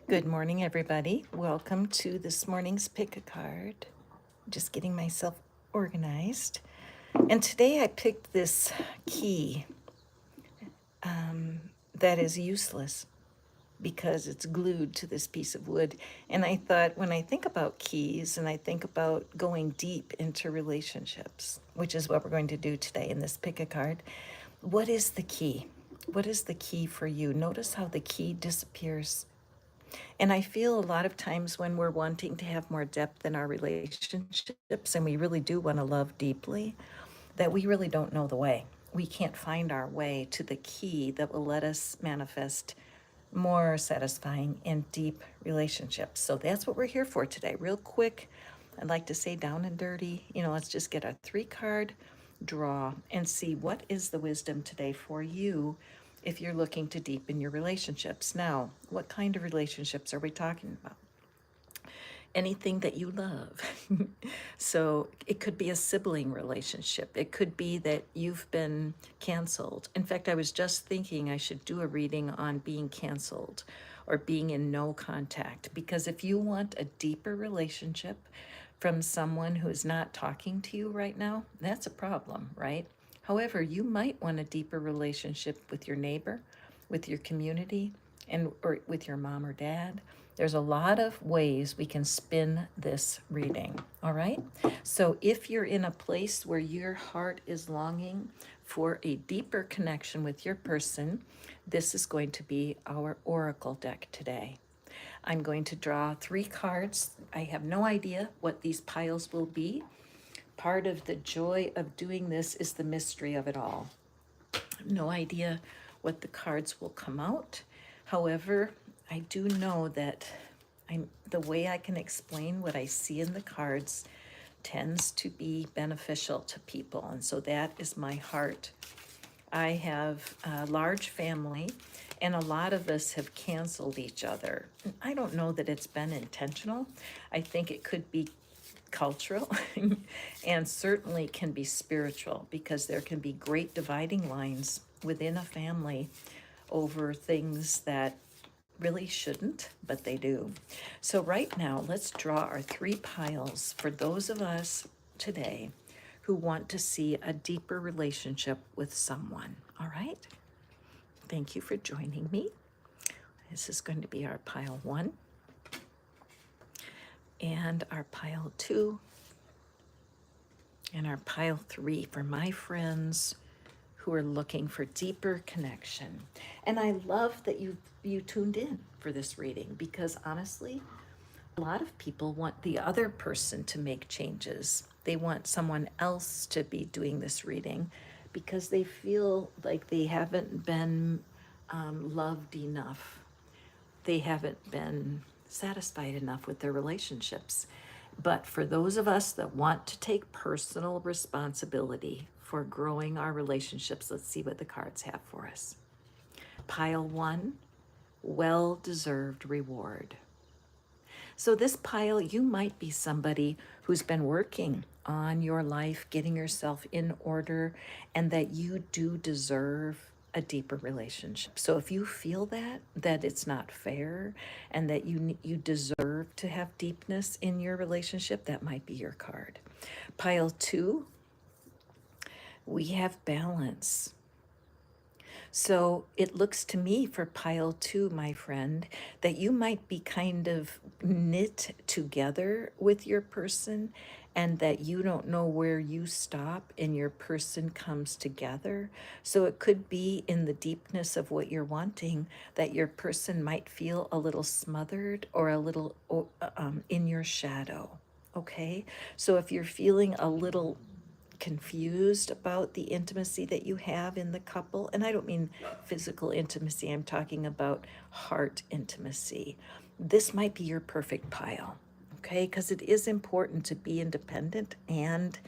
Good morning, everybody. Welcome to this morning's Pick a Card. Just getting myself organized. And today I picked this key that is useless because it's glued to this piece of wood. And I thought when I think about keys and I think about going deep into relationships, which is what we're going to do today in this Pick a Card, what is the key? What is the key for you? Notice how the key disappears. And I feel a lot of times when we're wanting to have more depth in our relationships and we really do want to love deeply, that we really don't know the way. We can't find our way to the key that will let us manifest more satisfying and deep relationships. So that's what we're here for today. Real quick, I'd like to say down and dirty, let's just get a 3 card draw and see what is the wisdom today for you if you're looking to deepen your relationships. Now, what kind of relationships are we talking about? Anything that you love. So it could be a sibling relationship. It could be that you've been canceled. In fact, I was just thinking I should do a reading on being canceled or being in no contact, because if you want a deeper relationship from someone who is not talking to you right now, that's a problem, right? However, you might want a deeper relationship with your neighbor, with your community, and or with your mom or dad. There's a lot of ways we can spin this reading, all right? So if you're in a place where your heart is longing for a deeper connection with your person, this is going to be our oracle deck today. I'm going to draw 3 cards. I have no idea what these piles will be. Part of the joy of doing this is the mystery of it all. No idea what the cards will come out. However, I do know that the way I can explain what I see in the cards tends to be beneficial to people. And so that is my heart. I have a large family, and a lot of us have canceled each other. I don't know that it's been intentional. I think it could be cultural and certainly can be spiritual, because there can be great dividing lines within a family over things that really shouldn't, but they do. So right now, let's draw our 3 piles for those of us today who want to see a deeper relationship with someone. All right? Thank you for joining me. This is going to be our pile 1 and our pile 2 and our pile 3 for my friends who are looking for deeper connection. And I love that you tuned in for this reading, because honestly, a lot of people want the other person to make changes. They want someone else to be doing this reading because they feel like they haven't been loved enough. They haven't been satisfied enough with their relationships. But for those of us that want to take personal responsibility for growing our relationships, let's see what the cards have for us. Pile 1, well-deserved reward. So this pile, you might be somebody who's been working on your life, getting yourself in order, and that you do deserve a deeper relationship. So if you feel that it's not fair and that you deserve to have deepness in your relationship, that might be your card. Pile 2, we have balance. So it looks to me for pile 2, my friend, that you might be kind of knit together with your person, and that you don't know where you stop and your person comes together. So it could be in the deepness of what you're wanting that your person might feel a little smothered or a little in your shadow. Okay? So if you're feeling a little confused about the intimacy that you have in the couple, and I don't mean physical intimacy, I'm talking about heart intimacy, this might be your perfect pile, okay? Because it is important to be independent and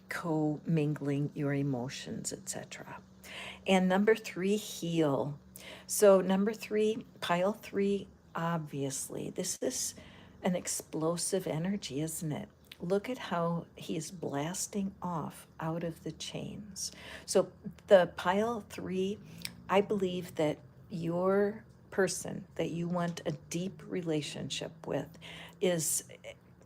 co-mingling your emotions, etc. And number 3, heal. So number 3, pile 3, obviously, this is an explosive energy, isn't it? Look at how he's blasting off out of the chains. So the pile 3, I believe that your person that you want a deep relationship with is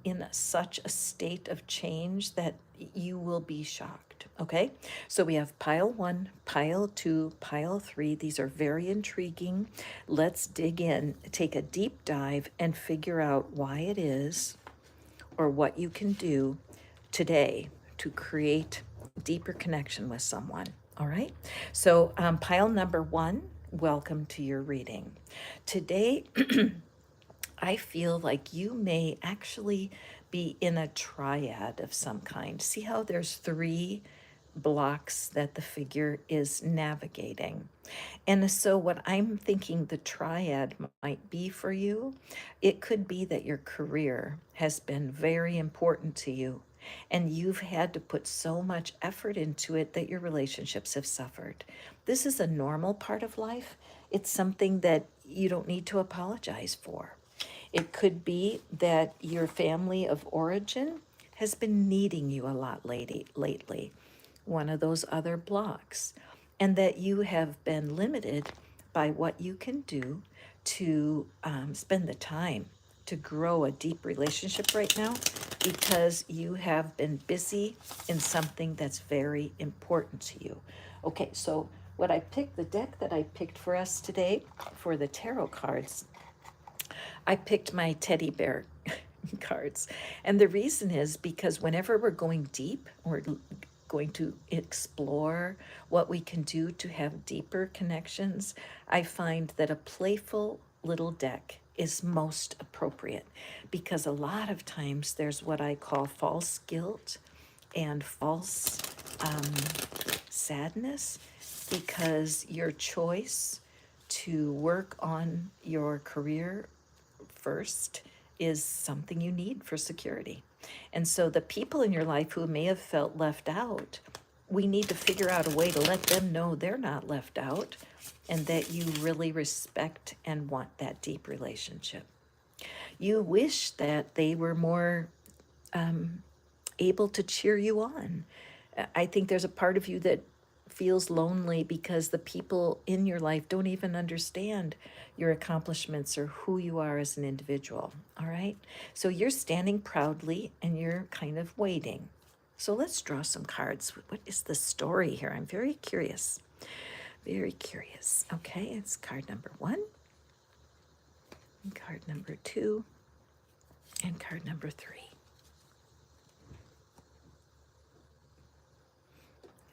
in such a state of change that you will be shocked. Okay, so we have pile 1, pile 2, pile 3. These are very intriguing. Let's dig in, take a deep dive, and figure out why it is or what you can do today to create deeper connection with someone. All right, so pile number 1, welcome to your reading. Today I feel like you may actually be in a triad of some kind. See how there's 3 blocks that the figure is navigating. And so, what I'm thinking the triad might be for you, it could be that your career has been very important to you and you've had to put so much effort into it that your relationships have suffered. This is a normal part of life. It's something that you don't need to apologize for. It could be that your family of origin has been needing you a lot lately, one of those other blocks, and that you have been limited by what you can do to spend the time to grow a deep relationship right now because you have been busy in something that's very important to you. Okay, so what I picked, the deck that I picked for us today for the tarot cards, I picked my teddy bear cards. And the reason is because whenever we're going deep, we're going to explore what we can do to have deeper connections, I find that a playful little deck is most appropriate because a lot of times there's what I call false guilt and false sadness because your choice to work on your career first is something you need for security. And so the people in your life who may have felt left out, we need to figure out a way to let them know they're not left out and that you really respect and want that deep relationship. You wish that they were more able to cheer you on. I think there's a part of you that feels lonely because the people in your life don't even understand your accomplishments or who you are as an individual. All right. So you're standing proudly and you're kind of waiting. So let's draw some cards. What is the story here? I'm very curious. Very curious. Okay. It's card number 1, and card number 2, and card number 3.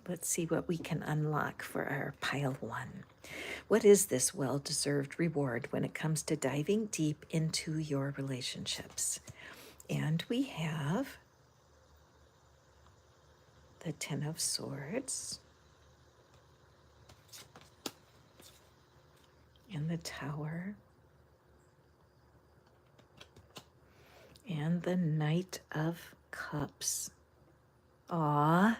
Let's see what we can unlock for our pile 1. What is this well-deserved reward when it comes to diving deep into your relationships? And we have the 10 of Swords and the Tower and the Knight of Cups. Aw,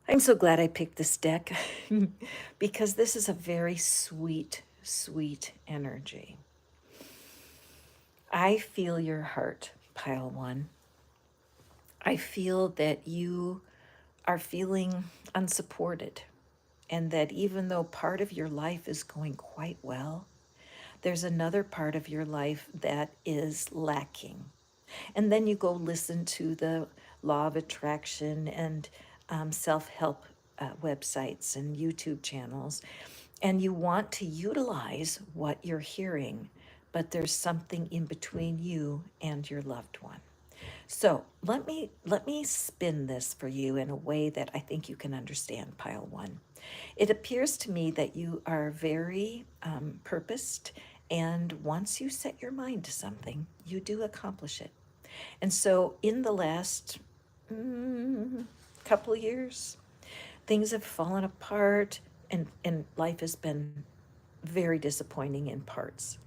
I'm so glad I picked this deck because this is a very sweet, sweet energy. I feel your heart, pile 1. I feel that you are feeling unsupported and that even though part of your life is going quite well, there's another part of your life that is lacking. And then you go listen to the law of attraction and self-help websites and YouTube channels, and you want to utilize what you're hearing, but there's something in between you and your loved one. So let me spin this for you in a way that I think you can understand, pile 1. It appears to me that you are very purposed, and once you set your mind to something, you do accomplish it. And so in the last couple of years, things have fallen apart and life has been very disappointing in parts.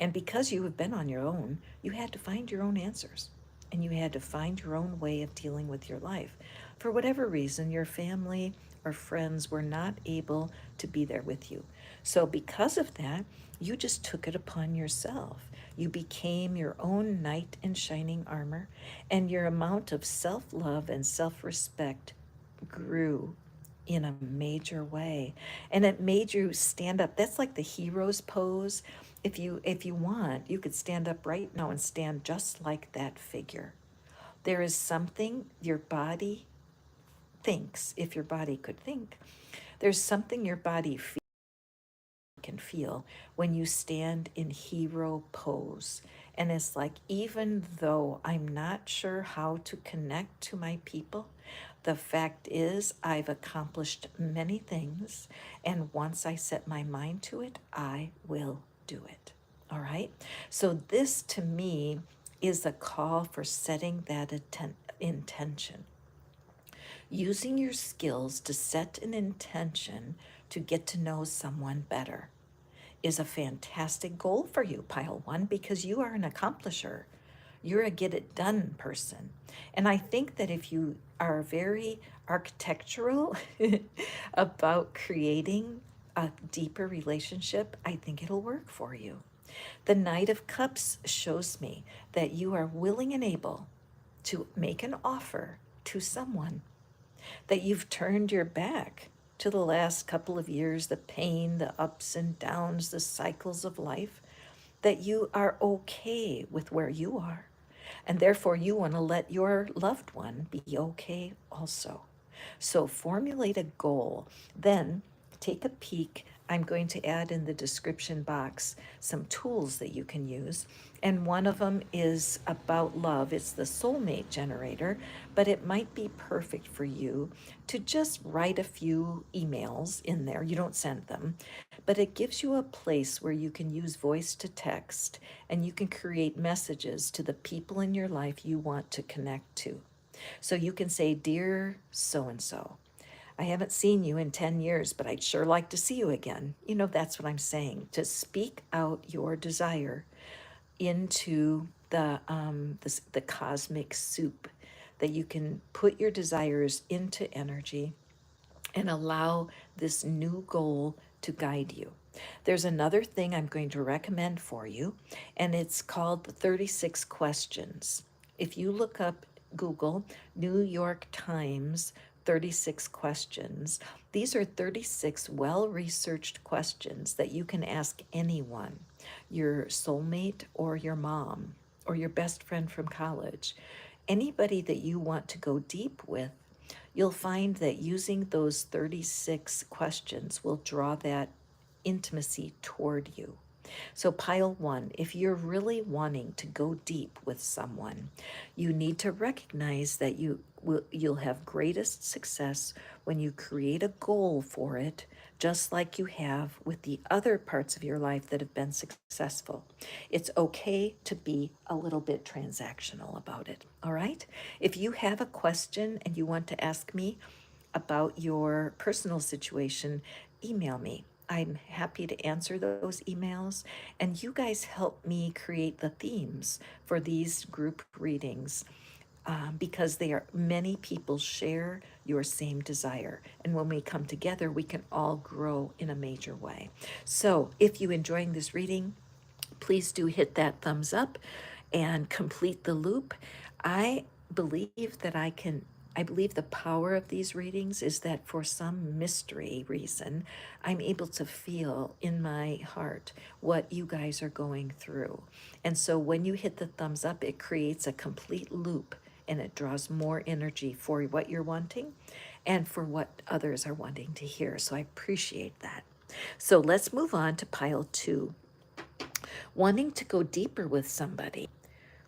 And because you have been on your own, you had to find your own answers and you had to find your own way of dealing with your life. For whatever reason, your family or friends were not able to be there with you. So because of that, you just took it upon yourself. You became your own knight in shining armor, and your amount of self-love and self-respect grew in a major way. And it made you stand up. That's like the hero's pose. If you want, you could stand up right now and stand just like that figure. There is something your body thinks, if your body could think, there's something your body can feel when you stand in hero pose. And it's like, even though I'm not sure how to connect to my people, the fact is I've accomplished many things. And once I set my mind to it, I will do it. All right. So this to me is a call for setting that intention. Using your skills to set an intention to get to know someone better is a fantastic goal for you, pile one, because you are an accomplisher. You're a get it done person. And I think that if you are very architectural about creating a deeper relationship, I think it'll work for you. The Knight of Cups shows me that you are willing and able to make an offer to someone, that you've turned your back to the last couple of years, the pain, the ups and downs, the cycles of life, that you are okay with where you are. And therefore, you want to let your loved one be okay also. So, formulate a goal. Then, take a peek. I'm going to add in the description box some tools that you can use. And one of them is about love. It's the soulmate generator, but it might be perfect for you to just write a few emails in there. You don't send them, but it gives you a place where you can use voice to text and you can create messages to the people in your life you want to connect to. So you can say, Dear so and so, I haven't seen you in 10 years, but I'd sure like to see you again. You know, that's what I'm saying. To speak out your desire into the cosmic soup, that you can put your desires into energy and allow this new goal to guide you. There's another thing I'm going to recommend for you, and it's called the 36 questions. If you look up Google New York Times 36 questions, these are 36 well researched questions that you can ask anyone, your soulmate or your mom or your best friend from college, anybody that you want to go deep with. You'll find that using those 36 questions will draw that intimacy toward you. So, pile one, if you're really wanting to go deep with someone, you need to recognize that you'll have greatest success when you create a goal for it, just like you have with the other parts of your life that have been successful. It's okay to be a little bit transactional about it, all right? If you have a question and you want to ask me about your personal situation, email me. I'm happy to answer those emails, and you guys help me create the themes for these group readings, because they are many people share your same desire, and when we come together we can all grow in a major way. So if you're enjoying this reading, please do hit that thumbs up and complete the loop. I believe that I believe the power of these readings is that for some mystery reason, I'm able to feel in my heart what you guys are going through. And so when you hit the thumbs up, it creates a complete loop and it draws more energy for what you're wanting and for what others are wanting to hear. So I appreciate that. So let's move on to pile two. Wanting to go deeper with somebody,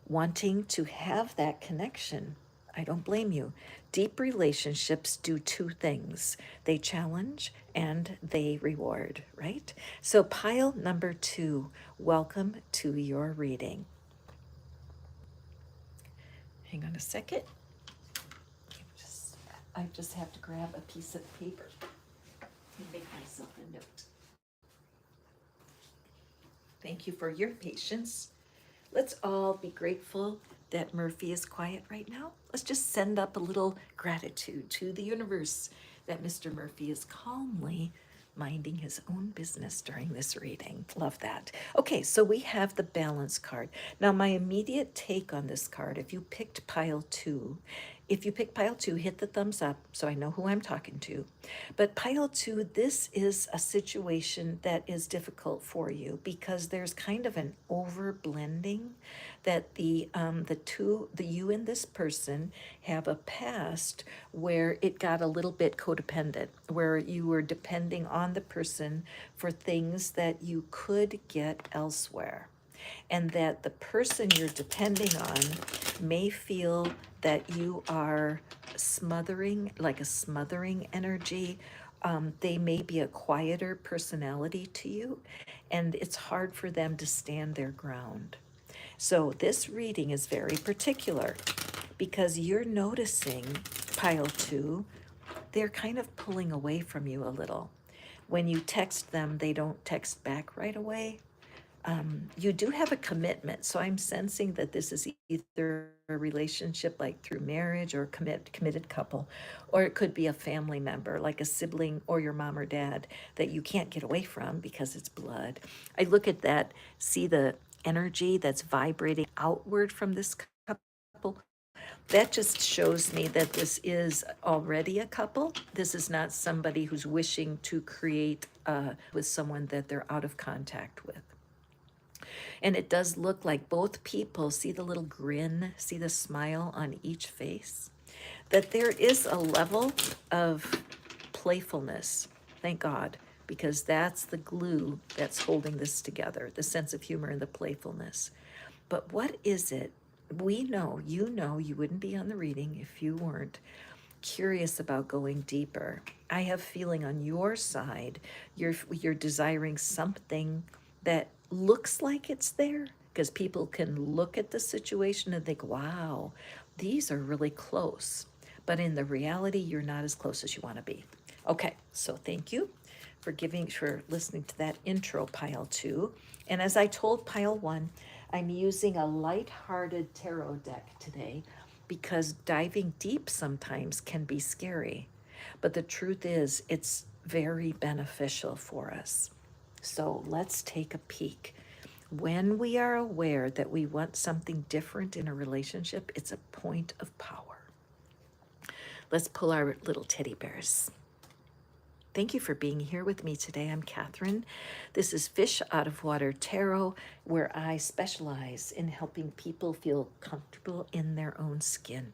wanting to have that connection. I don't blame you. Deep relationships do two things: they challenge and they reward, right? So, pile number two, welcome to your reading. Hang on a second. I just have to grab a piece of paper and make myself a note. Thank you for your patience. Let's all be grateful that Murphy is quiet right now. Let's just send up a little gratitude to the universe that Mr. Murphy is calmly minding his own business during this reading. Love that. Okay, so we have the balance card. Now, my immediate take on this card, if you picked pile two, if you pick pile two, hit the thumbs up so I know who I'm talking to. But pile two, this is a situation that is difficult for you because there's kind of an over blending that the you and this person have a past where it got a little bit codependent, where you were depending on the person for things that you could get elsewhere, and that the person you're depending on may feel that you are smothering, like a smothering energy. They may be a quieter personality to you, and it's hard for them to stand their ground. So this reading is very particular because you're noticing, pile two, they're kind of pulling away from you a little. When you text them, they don't text back right away. You do have a commitment, so I'm sensing that this is either a relationship like through marriage or committed couple, or it could be a family member like a sibling or your mom or dad that you can't get away from because it's blood. I look at that, see the energy that's vibrating outward from this couple. That just shows me that this is already a couple. This is not somebody who's wishing to create with someone that they're out of contact with. And it does look like both people, see the little grin, see the smile on each face, that there is a level of playfulness, thank God, because that's the glue that's holding this together, the sense of humor and the playfulness. But what is it? We know, you wouldn't be on the reading if you weren't curious about going deeper. I have feeling on your side, you're desiring something that looks like it's there, because people can look at the situation and think, wow, these are really close. But in the reality, you're not as close as you want to be. Okay, so thank you for listening to that intro, pile two. And as I told pile one, I'm using a light-hearted tarot deck today because diving deep sometimes can be scary. But the truth is, it's very beneficial for us. So let's take a peek. When we are aware that we want something different in a relationship, it's a point of power. Let's pull our little teddy bears. Thank you for being here with me today. I'm Catherine. This is Fish Out of Water Tarot, where I specialize in helping people feel comfortable in their own skin,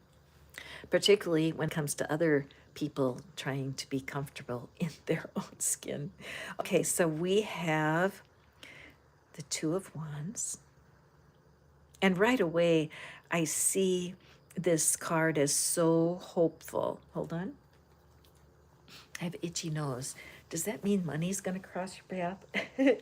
particularly when it comes to other people trying to be comfortable in their own skin. Okay, so we have the Two of Wands. And right away, I see this card as so hopeful. Hold on. I have itchy nose. Does that mean money's going to cross your path?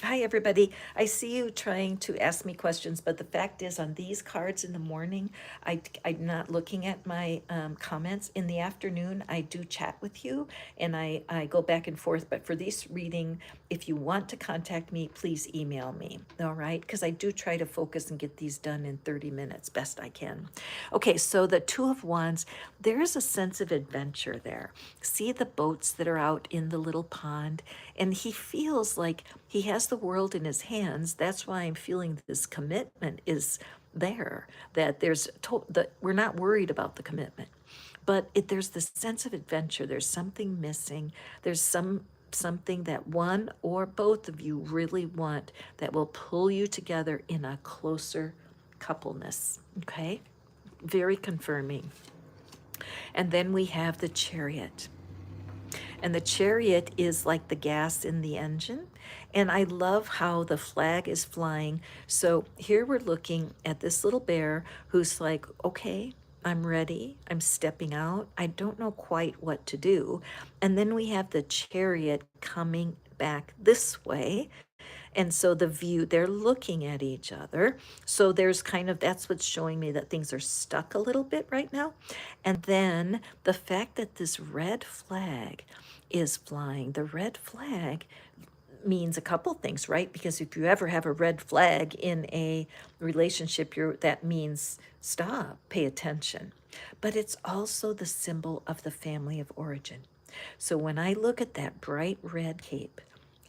Hi, everybody. I see you trying to ask me questions, but the fact is on these cards in the morning, I'm not looking at my comments. In the afternoon, I do chat with you, and I go back and forth. But for this reading, if you want to contact me, please email me, all right? Because I do try to focus and get these done in 30 minutes, best I can. Okay, so the Two of Wands, there is a sense of adventure there. See the boats that are out in the little pond, and he feels like he has the world in his hands. That's why I'm feeling this commitment is there, that that we're not worried about the commitment, but there's this sense of adventure. There's something missing. There's something that one or both of you really want that will pull you together in a closer coupleness. Okay, very confirming. And then we have the Chariot. And the Chariot is like the gas in the engine. And I love how the flag is flying. So here we're looking at this little bear who's like, okay, I'm ready. I'm stepping out. I don't know quite what to do. And then we have the Chariot coming back this way. And so the view, they're looking at each other. So there's kind of, that's what's showing me that things are stuck a little bit right now. And then the fact that this red flag is flying, the red flag means a couple things, right? Because if you ever have a red flag in a relationship, that means stop, pay attention. But it's also the symbol of the family of origin. So when I look at that bright red cape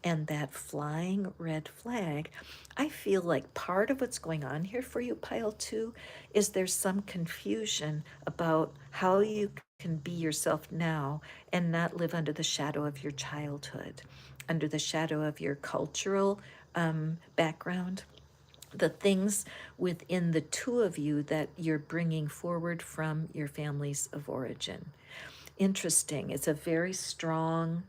and that flying red flag, I feel like part of what's going on here for you, pile two, is there's some confusion about how you can be yourself now and not live under the shadow of your childhood, under the shadow of your cultural background, the things within the two of you that you're bringing forward from your families of origin. Interesting. It's a very strong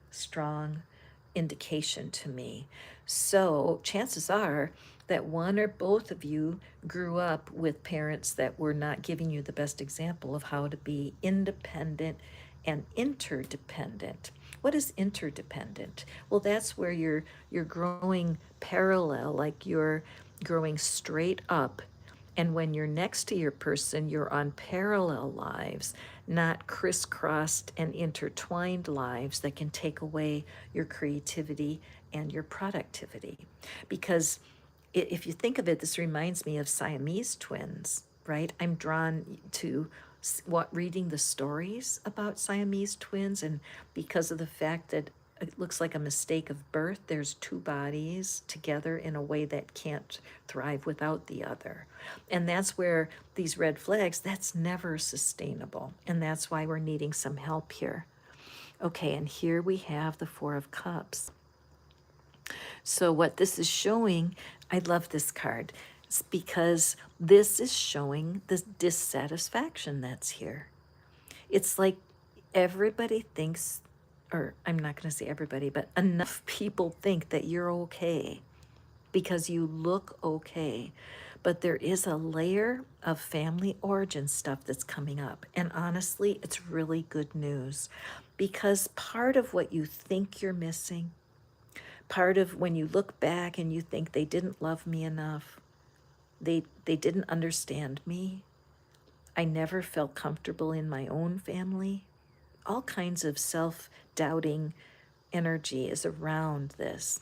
indication to me. So chances are that one or both of you grew up with parents that were not giving you the best example of how to be independent and interdependent. What is interdependent? Well, that's where you're growing parallel, like you're growing straight up, and when you're next to your person, you're on parallel lives, not crisscrossed and intertwined lives that can take away your creativity and your productivity. Because if you think of it, this reminds me of Siamese twins, right? I'm drawn to reading the stories about Siamese twins, and because of the fact that it looks like a mistake of birth, there's two bodies together in a way that can't thrive without the other. And that's where these red flags, that's never sustainable. And that's why we're needing some help here. Okay, and here we have the Four of Cups. So what this is showing, I love this card, it's because this is showing the dissatisfaction that's here. It's like everybody thinks, or I'm not going to say everybody, but enough people think that you're okay because you look okay. But there is a layer of family origin stuff that's coming up. And honestly, it's really good news because part of what you think you're missing, part of when you look back and you think they didn't love me enough, they didn't understand me, I never felt comfortable in my own family, all kinds of self-doubting energy is around this,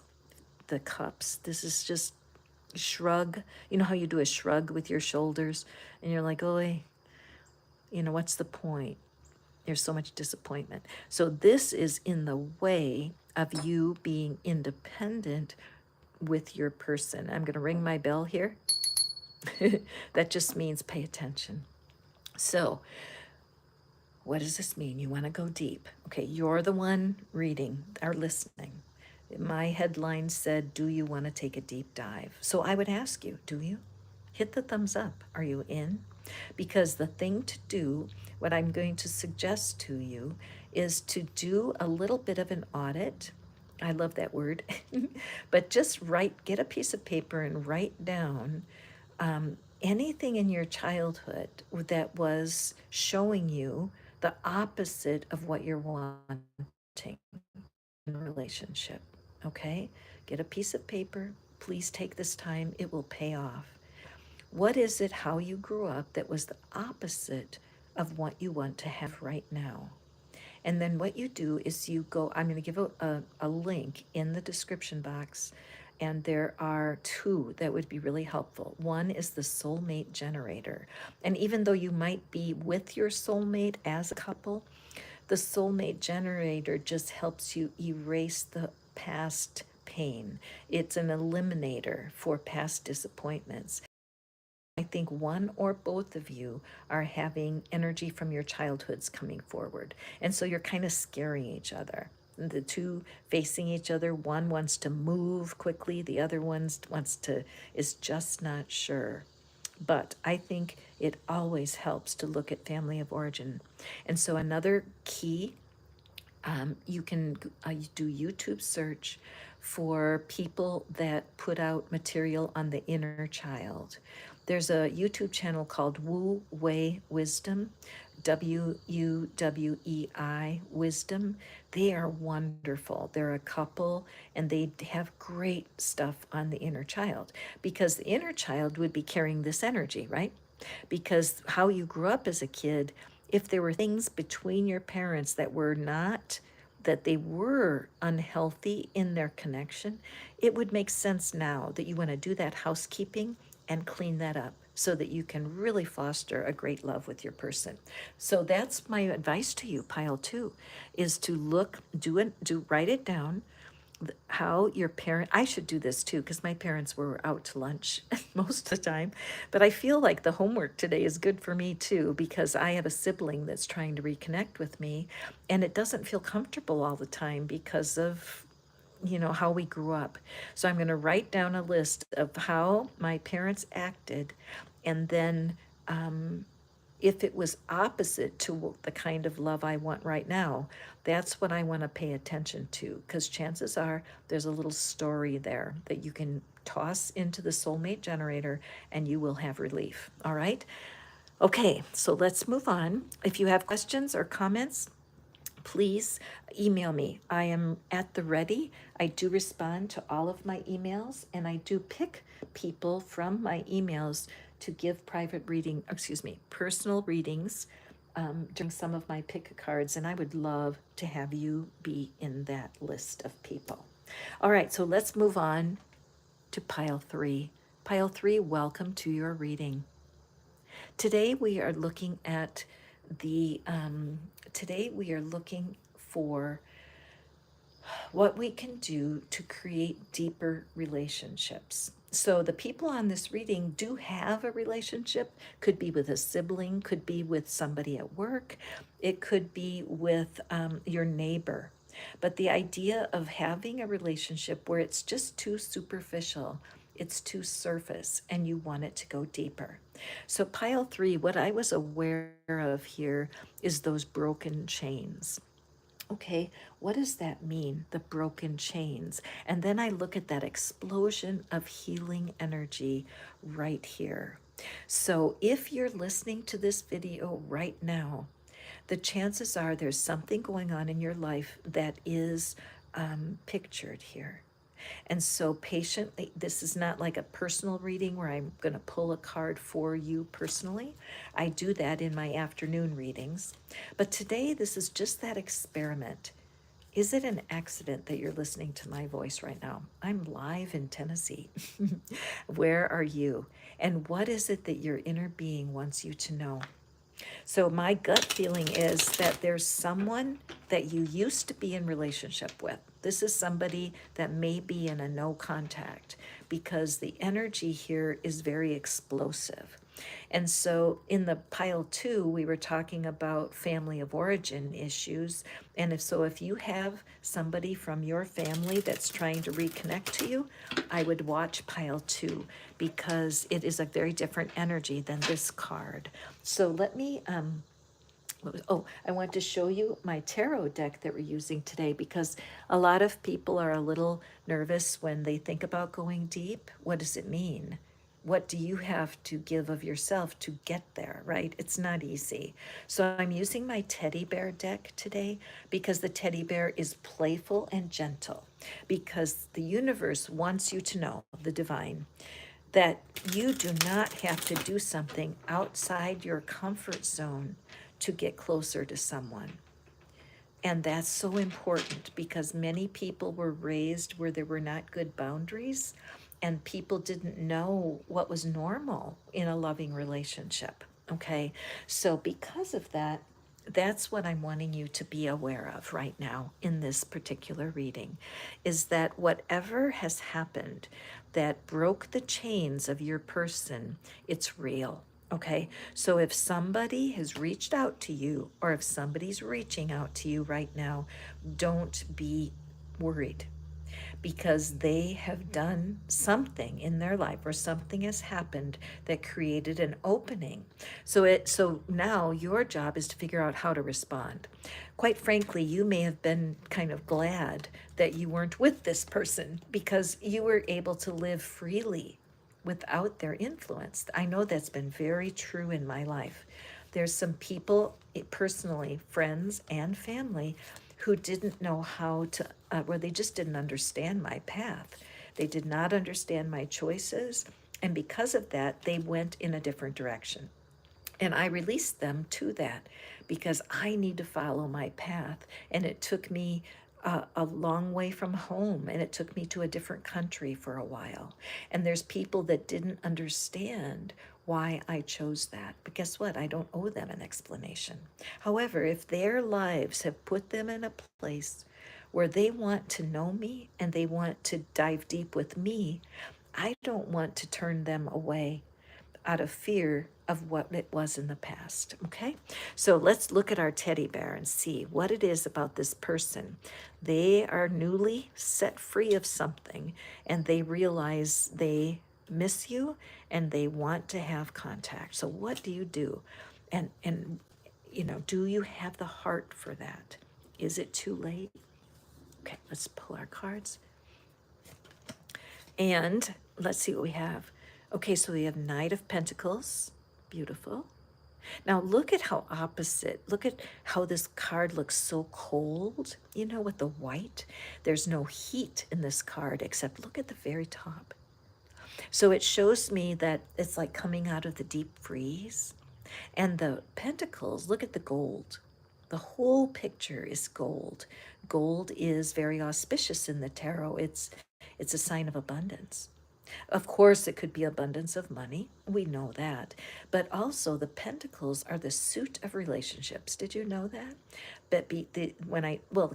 the cups. This is just shrug. You know how you do a shrug with your shoulders and you're like, oh, what's the point? There's so much disappointment. So this is in the way of you being independent with your person. I'm going to ring my bell here. That just means pay attention. So what does this mean? You want to go deep. Okay, you're the one reading or listening. My headline said, do you want to take a deep dive? So I would ask you, do you? Hit the thumbs up. Are you in? Because the thing to do, what I'm going to suggest to you, is to do a little bit of an audit. I love that word. But just get a piece of paper and write down anything in your childhood that was showing you the opposite of what you're wanting in a relationship. Okay? Get a piece of paper. Please take this time. It will pay off. What is it, how you grew up, that was the opposite of what you want to have right now? And then what you do is you go, I'm going to give a link in the description box, and there are two that would be really helpful. One is the soulmate generator. And even though you might be with your soulmate as a couple, the soulmate generator just helps you erase the past pain. It's an eliminator for past disappointments. I think one or both of you are having energy from your childhoods coming forward. And so you're kind of scaring each other. The two facing each other, one wants to move quickly, the other one is just not sure. But I think it always helps to look at family of origin. And so another key, you can do YouTube search for people that put out material on the inner child. There's a YouTube channel called Wu Wei Wisdom, Wuwei Wisdom. They are wonderful. They're a couple and they have great stuff on the inner child because the inner child would be carrying this energy, right? Because how you grew up as a kid, if there were things between your parents that they were unhealthy in their connection, it would make sense now that you want to do that housekeeping and clean that up. so that you can really foster a great love with your person. So that's my advice to you, pile 2, is to look, write it down, how your parent, I should do this too because my parents were out to lunch most of the time, but I feel like the homework today is good for me too because I have a sibling that's trying to reconnect with me, and it doesn't feel comfortable all the time because of how we grew up. So I'm going to write down a list of how my parents acted, and then if it was opposite to the kind of love I want right now, that's what I want to pay attention to, because chances are there's a little story there that you can toss into the soulmate generator and you will have relief. All right? Okay, so let's move on. If you have questions or comments, please email me. I am at the ready. I do respond to all of my emails, and I do pick people from my emails to give personal readings during some of my pick cards, and I would love to have you be in that list of people. All right, so let's move on to pile 3. Pile 3, welcome to your reading. Today we are looking at today we are looking for what we can do to create deeper relationships. So the people on this reading do have a relationship, could be with a sibling, could be with somebody at work, it could be with your neighbor. But the idea of having a relationship where it's just too superficial, it's too surface, and you want it to go deeper. So pile 3, what I was aware of here is those broken chains. Okay, what does that mean? The broken chains. And then I look at that explosion of healing energy right here. So if you're listening to this video right now, the chances are there's something going on in your life that is pictured here. And so patiently, this is not like a personal reading where I'm going to pull a card for you personally. I do that in my afternoon readings. But today, this is just that experiment. Is it an accident that you're listening to my voice right now? I'm live in Tennessee. Where are you? And what is it that your inner being wants you to know? So my gut feeling is that there's someone that you used to be in relationship with. This is somebody that may be in a no contact because the energy here is very explosive. And so in the pile 2, we were talking about family of origin issues. And if you have somebody from your family that's trying to reconnect to you, I would watch pile 2 because it is a very different energy than this card. So let me I want to show you my tarot deck that we're using today because a lot of people are a little nervous when they think about going deep. What does it mean? What do you have to give of yourself to get there, right? It's not easy. So I'm using my teddy bear deck today because the teddy bear is playful and gentle, because the universe wants you to know, the divine, that you do not have to do something outside your comfort zone to get closer to someone. And that's so important because many people were raised where there were not good boundaries, and people didn't know what was normal in a loving relationship. Okay, so because of that, that's what I'm wanting you to be aware of right now in this particular reading, is that whatever has happened that broke the chains of your person, it's real. Okay, so if somebody has reached out to you, or if somebody's reaching out to you right now, don't be worried, because they have done something in their life, or something has happened that created an opening. So now your job is to figure out how to respond. Quite frankly, you may have been kind of glad that you weren't with this person because you were able to live freely without their influence. I know that's been very true in my life. There's some people, personally, friends and family, who didn't know how to, where they just didn't understand my path. They did not understand my choices. And because of that, they went in a different direction. And I released them to that because I need to follow my path. And it took me a long way from home, and it took me to a different country for a while. And there's people that didn't understand why I chose that. But guess what? I don't owe them an explanation. However, if their lives have put them in a place where they want to know me and they want to dive deep with me, I don't want to turn them away out of fear of what it was in the past. Okay? So let's look at our teddy bear and see what it is about this person. They are newly set free of something and they realize they miss you and they want to have contact. So what do you do? And do you have the heart for that? Is it too late? Okay, let's pull our cards. And let's see what we have. Okay, so we have Knight of Pentacles. Beautiful. Now look at how opposite. Look at how this card looks so cold, with the white. There's no heat in this card except look at the very top. So it shows me that it's like coming out of the deep freeze. And the pentacles, look at the gold. The whole picture is gold. Gold is very auspicious in the tarot. It's a sign of abundance. Of course, it could be abundance of money. We know that. But also, the pentacles are the suit of relationships. Did you know that? But the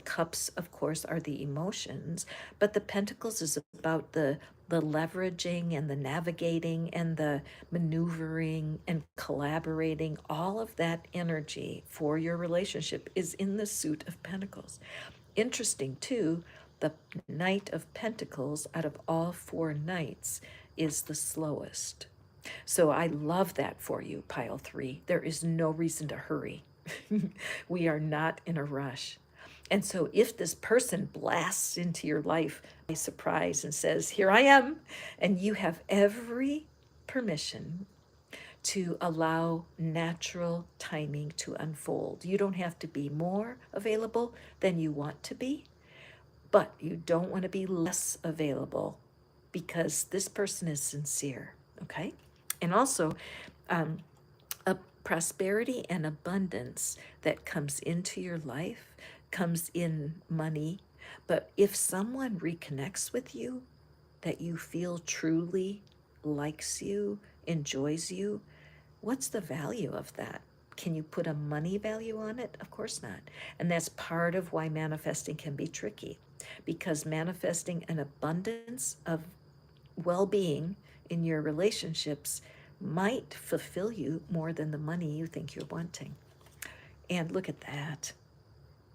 cups, of course, are the emotions. But the pentacles is about the leveraging and the navigating and the maneuvering and collaborating. All of that energy for your relationship is in the suit of pentacles. Interesting, too, the Knight of Pentacles out of all four knights is the slowest. So I love that for you, pile 3. There is no reason to hurry. We are not in a rush. And so if this person blasts into your life by surprise and says, "Here I am," and you have every permission to allow natural timing to unfold. You don't have to be more available than you want to be, but you don't want to be less available because this person is sincere, okay? And also, a prosperity and abundance that comes into your life comes in money. But if someone reconnects with you that you feel truly likes you, enjoys you, what's the value of that? Can you put a money value on it? Of course not. And that's part of why manifesting can be tricky, because manifesting an abundance of well being in your relationships might fulfill you more than the money you think you're wanting. And look at that,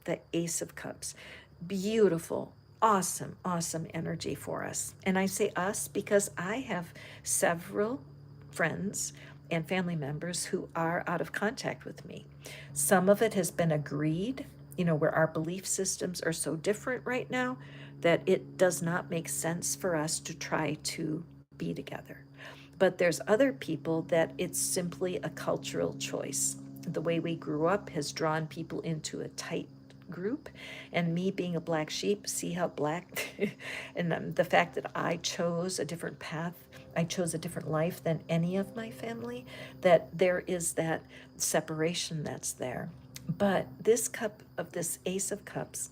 the Ace of Cups. Beautiful, awesome, awesome energy for us. And I say us because I have several friends and family members who are out of contact with me. Some of it has been agreed, where our belief systems are so different right now that it does not make sense for us to try to be together. But there's other people that it's simply a cultural choice. The way we grew up has drawn people into a tight group, and me being a black sheep, see how black and the fact that I chose a different path, I chose a different life than any of my family, that there is that separation that's there. But this Ace of Cups,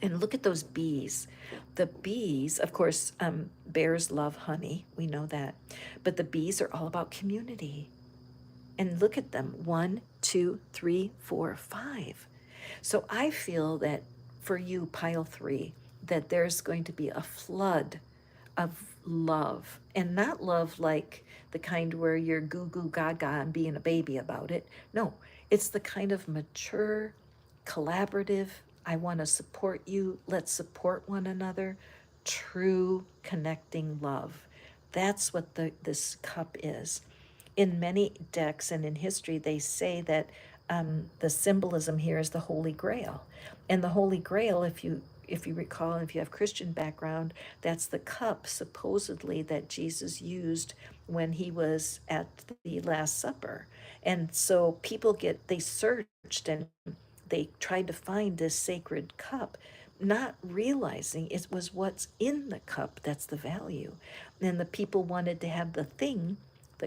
and look at those bees. The bees, of course, bears love honey. We know that. But the bees are all about community. And look at them. 1, 2, 3, 4, 5. So I feel that for you, pile 3, that there's going to be a flood of love. And not love like the kind where you're goo goo gaga and being a baby about it. No, it's the kind of mature, collaborative, I want to support you, let's support one another, true connecting love. That's what this cup is. In many decks and in history, they say that the symbolism here is the Holy Grail. And the Holy Grail, if you recall, if you have Christian background, that's the cup supposedly that Jesus used when he was at the Last Supper. And so they searched and they tried to find this sacred cup, not realizing it was what's in the cup that's the value. And the people wanted to have the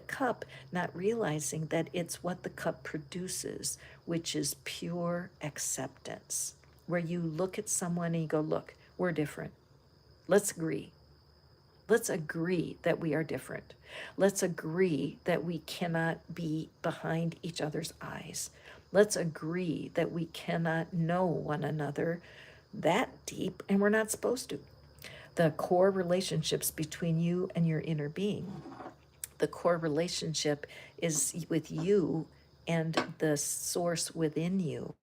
cup, not realizing that it's what the cup produces, which is pure acceptance, where you look at someone and you go, "Look, we're different. Let's agree. Let's agree that we are different. Let's agree that we cannot be behind each other's eyes. Let's agree that we cannot know one another that deep, and we're not supposed to. The core relationships between you and your inner being. The core relationship is with you and the source within you.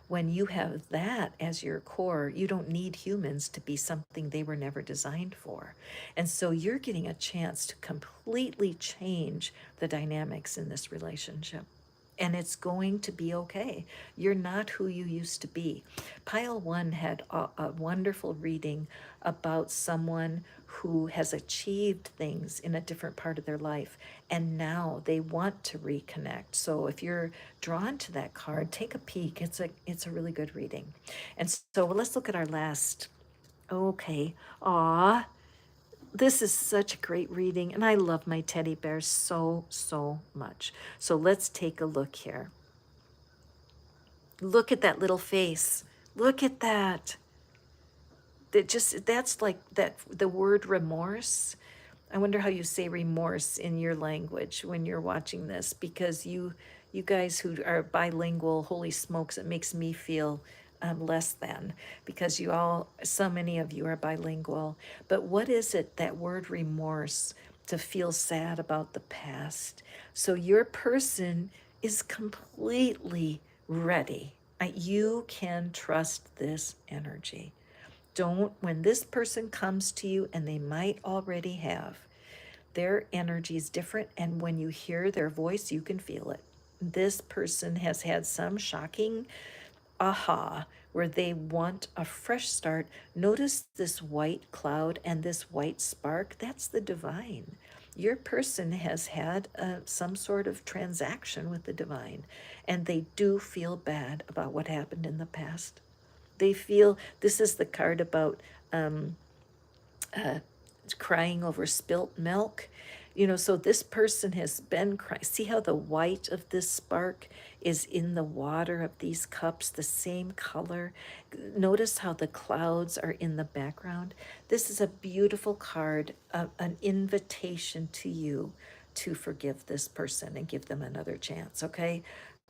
When you have that as your core, you don't need humans to be something they were never designed for. And so you're getting a chance to completely change the dynamics in this relationship. And it's going to be okay. You're not who you used to be. Pile one had a wonderful reading about someone who has achieved things in a different part of their life, and now they want to reconnect. So if you're drawn to that card, take a peek. It's a really good reading. And so let's look at our last. Okay. Aw, this is such a great reading, and I love my teddy bears so, so much. So let's take a look here. Look at that little face. Look at that. That's like that, the word remorse. I wonder how you say remorse in your language when you're watching this, because you guys who are bilingual, holy smokes, it makes me feel less than, because you all, so many of you are bilingual. But what is it, that word remorse, to feel sad about the past? So your person is completely ready. You can trust this energy. Don't, when this person comes to you, and they might already have, their energy is different, and when you hear their voice, you can feel it. This person has had some shocking aha where they want a fresh start. Notice this white cloud and this white spark. That's the divine. Your person has had some sort of transaction with the divine, and they do feel bad about what happened in the past. They feel, this is the card about crying over spilt milk. You know, so this person has been crying. See how the white of this spark is in the water of these cups, the same color. Notice how the clouds are in the background. This is a beautiful card, an invitation to you to forgive this person and give them another chance, okay?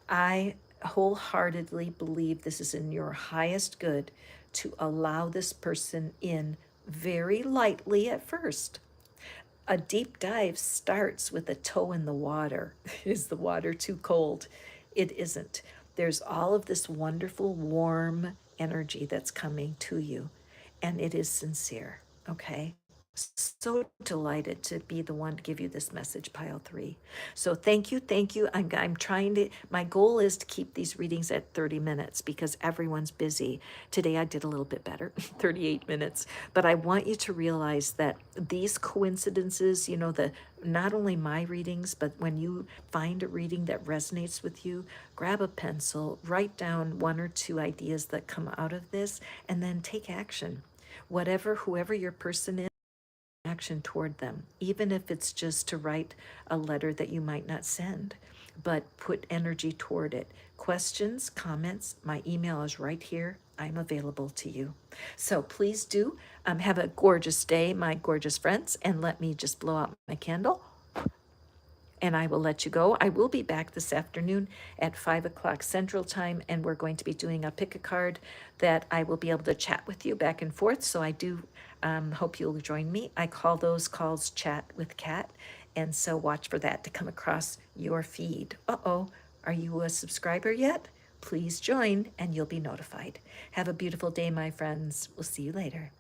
I wholeheartedly believe this is in your highest good to allow this person in very lightly at first. A deep dive starts with a toe in the water. Is the water too cold? It isn't. There's all of this wonderful, warm energy that's coming to you, and it is sincere, okay? So delighted to be the one to give you this message, pile three. So thank you, thank you. I'm trying to, my goal is to keep these readings at 30 minutes because everyone's busy. Today I did a little bit better, 38 minutes. But I want you to realize that these coincidences, you know, the not only my readings, but when you find a reading that resonates with you, grab a pencil, write down one or two ideas that come out of this, and then take action. Whatever, whoever your person is, action toward them, even if it's just to write a letter that you might not send, but put energy toward it. Questions, comments, my email is right here. I'm available to you. So please do have a gorgeous day, my gorgeous friends, and let me just blow out my candle, and I will let you go. I will be back this afternoon at 5 o'clock Central Time, and we're going to be doing a pick a card that I will be able to chat with you back and forth. So I do hope you'll join me. I call those calls Chat with Kat, and so watch for that to come across your feed. Uh-oh, are you a subscriber yet? Please join, and you'll be notified. Have a beautiful day, my friends. We'll see you later.